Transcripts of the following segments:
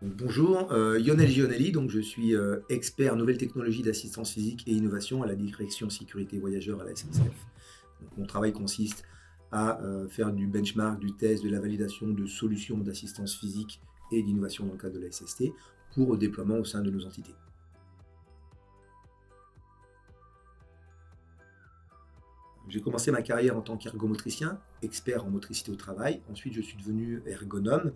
Donc, bonjour, Lionel Gionelli, donc je suis expert nouvelles technologies d'assistance physique et innovation à la direction sécurité voyageurs à la SNCF. Donc, mon travail consiste à faire du benchmark, du test, de la validation de solutions d'assistance physique et d'innovation dans le cadre de la SST pour déploiement au sein de nos entités. J'ai commencé ma carrière en tant qu'ergomotricien, expert en motricité au travail. Ensuite, je suis devenu ergonome.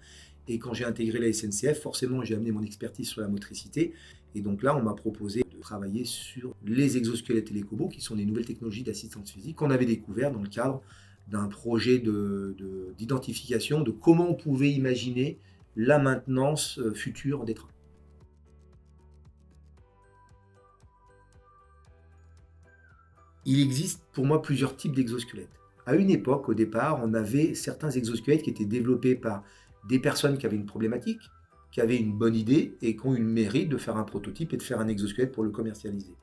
Et quand j'ai intégré la SNCF, forcément, j'ai amené mon expertise sur la motricité. Et donc là, on m'a proposé de travailler sur les exosquelettes et les cobots, qui sont des nouvelles technologies d'assistance physique qu'on avait découvert dans le cadre d'un projet d'identification de comment on pouvait imaginer la maintenance future des trains. Il existe pour moi plusieurs types d'exosquelettes. À une époque, au départ, on avait certains exosquelettes qui étaient développés par des personnes qui avaient une problématique, qui avaient une bonne idée et qui ont eu le mérite de faire un prototype et de faire un exosquelette pour le commercialiser.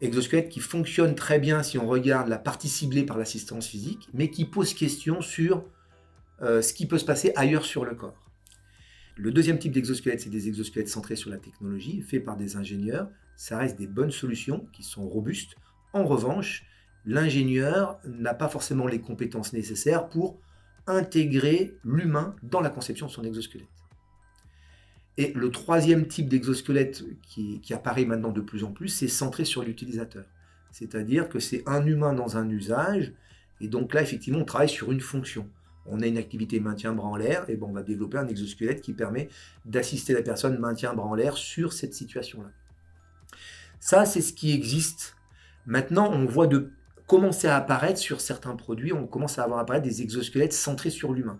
Exosquelette qui fonctionne très bien si on regarde la partie ciblée par l'assistance physique, mais qui pose question sur ce qui peut se passer ailleurs sur le corps. Le deuxième type d'exosquelette, c'est des exosquelettes centrés sur la technologie, faits par des ingénieurs. Ça reste des bonnes solutions qui sont robustes. En revanche, l'ingénieur n'a pas forcément les compétences nécessaires pour intégrer l'humain dans la conception de son exosquelette. Et le troisième type d'exosquelette qui apparaît maintenant de plus en plus, c'est centré sur l'utilisateur. C'est-à-dire que c'est un humain dans un usage, et donc là, effectivement, on travaille sur une fonction. On a une activité maintien bras en l'air, et ben on va développer un exosquelette qui permet d'assister la personne maintien bras en l'air sur cette situation-là. Ça, c'est ce qui existe. Maintenant, on voit commencer à apparaître sur certains produits, on commence à avoir apparaître des exosquelettes centrés sur l'humain.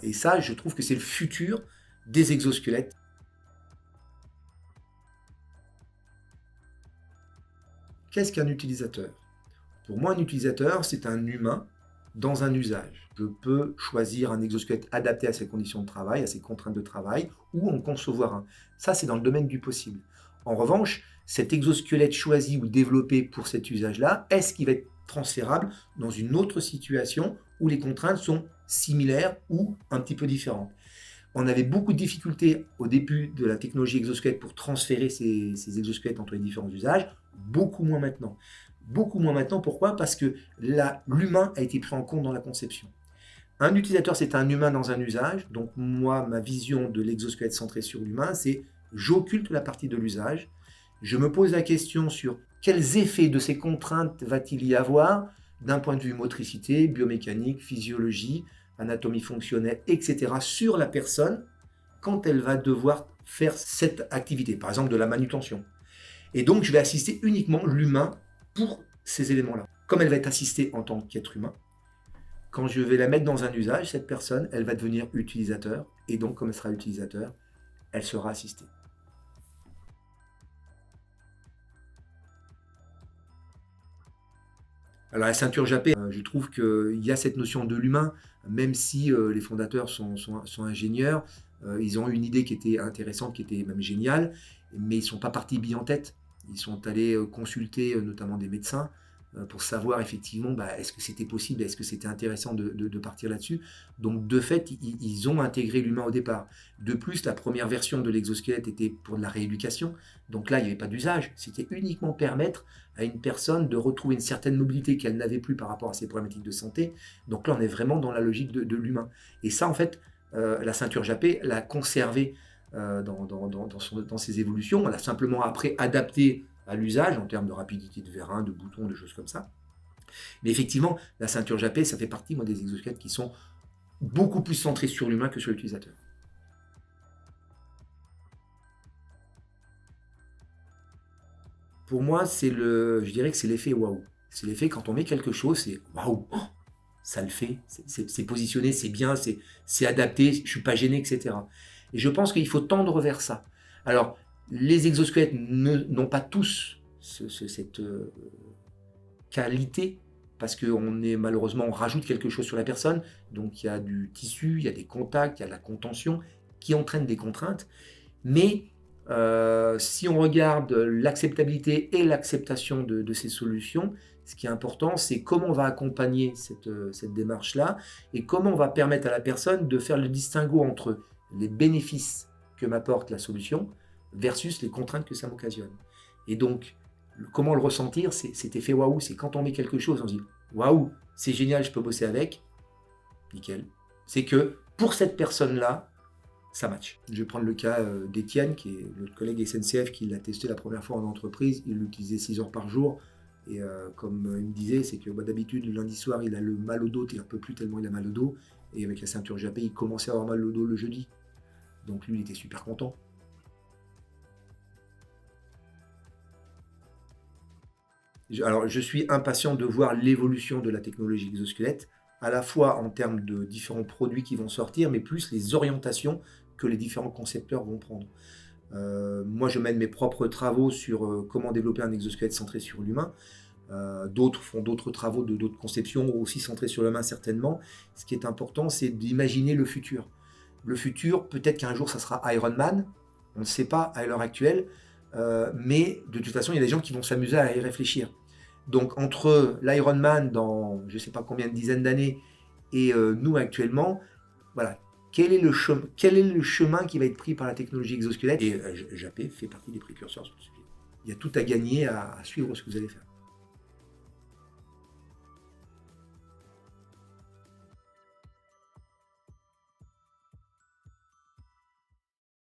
Et ça, je trouve que c'est le futur des exosquelettes. Qu'est-ce qu'un utilisateur? Pour moi, un utilisateur, c'est un humain dans un usage. Je peux choisir un exosquelette adapté à ses conditions de travail, à ses contraintes de travail, ou en concevoir un. Ça, c'est dans le domaine du possible. En revanche, cet exosquelette choisi ou développé pour cet usage-là, est-ce qu'il va être transférable dans une autre situation où les contraintes sont similaires ou un petit peu différentes? On avait beaucoup de difficultés au début de la technologie exosquelette pour transférer ces exosquelettes entre les différents usages, beaucoup moins maintenant. Beaucoup moins maintenant, pourquoi? Parce que l'humain a été pris en compte dans la conception. Un utilisateur, c'est un humain dans un usage. Donc moi, ma vision de l'exosquelette centré sur l'humain, c'est j'occulte la partie de l'usage. Je me pose la question sur quels effets de ces contraintes va-t-il y avoir d'un point de vue motricité, biomécanique, physiologie, anatomie fonctionnelle, etc. sur la personne quand elle va devoir faire cette activité, par exemple de la manutention. Et donc, je vais assister uniquement l'humain pour ces éléments-là. Comme elle va être assistée en tant qu'être humain, quand je vais la mettre dans un usage, cette personne, elle va devenir utilisateur. Et donc, comme elle sera utilisateur, elle sera assistée. Alors, la ceinture Japet, je trouve qu'il y a cette notion de l'humain, même si les fondateurs sont ingénieurs, ils ont eu une idée qui était intéressante, qui était même géniale, mais ils ne sont pas partis bille en tête. Ils sont allés consulter notamment des médecins pour savoir effectivement est-ce que c'était possible, est-ce que c'était intéressant de partir là-dessus. Donc de fait, ils ont intégré l'humain au départ. De plus, la première version de l'exosquelette était pour de la rééducation. Donc là, il n'y avait pas d'usage. C'était uniquement permettre à une personne de retrouver une certaine mobilité qu'elle n'avait plus par rapport à ses problématiques de santé. Donc là, on est vraiment dans la logique de l'humain. Et ça, en fait, la ceinture Japet l'a conservé dans ses évolutions. On l'a simplement après adapté à l'usage en termes de rapidité de vérin, de boutons, de choses comme ça. Mais effectivement, la ceinture Japet, ça fait partie des exosquelettes qui sont beaucoup plus centrés sur l'humain que sur l'utilisateur. Pour moi, je dirais que c'est l'effet waouh. C'est l'effet quand on met quelque chose, c'est waouh, oh, ça le fait, c'est positionné, c'est bien, c'est adapté, je suis pas gêné, etc. Et je pense qu'il faut tendre vers ça. Alors, les exosquelettes n'ont pas tous cette qualité, parce qu'on est malheureusement, on rajoute quelque chose sur la personne, donc il y a du tissu, il y a des contacts, il y a de la contention qui entraîne des contraintes, mais si on regarde l'acceptabilité et l'acceptation de ces solutions, ce qui est important, c'est comment on va accompagner cette démarche-là et comment on va permettre à la personne de faire le distinguo entre les bénéfices que m'apporte la solution versus les contraintes que ça m'occasionne. Et donc, comment le ressentir, c'est cet effet waouh, c'est quand on met quelque chose, on se dit waouh, c'est génial, je peux bosser avec, nickel. C'est que pour cette personne-là, ça match. Je vais prendre le cas d'Étienne, qui est notre collègue SNCF, qui l'a testé la première fois en entreprise. Il l'utilisait 6 heures par jour. Et comme il me disait, c'est que d'habitude, le lundi soir, il a le mal au dos, il n'en peut plus tellement il a mal au dos. Et avec la ceinture Japé, il commençait à avoir mal au dos le jeudi. Donc lui, il était super content. Alors, je suis impatient de voir l'évolution de la technologie exosquelette, à la fois en termes de différents produits qui vont sortir, mais plus les orientations que les différents concepteurs vont prendre. Moi, je mène mes propres travaux sur comment développer un exosquelette centré sur l'humain. D'autres font d'autres travaux, d'autres conceptions aussi centrées sur l'humain certainement. Ce qui est important, c'est d'imaginer le futur. Le futur, peut-être qu'un jour, ça sera Iron Man. On ne sait pas à l'heure actuelle. Mais de toute façon, il y a des gens qui vont s'amuser à y réfléchir. Donc, entre l'Iron Man dans je ne sais pas combien de dizaines d'années et nous actuellement, voilà, quel est le chemin qui va être pris par la technologie exosquelette? Et Japé fait partie des précurseurs sur ce sujet. Il y a tout à gagner à suivre ce que vous allez faire.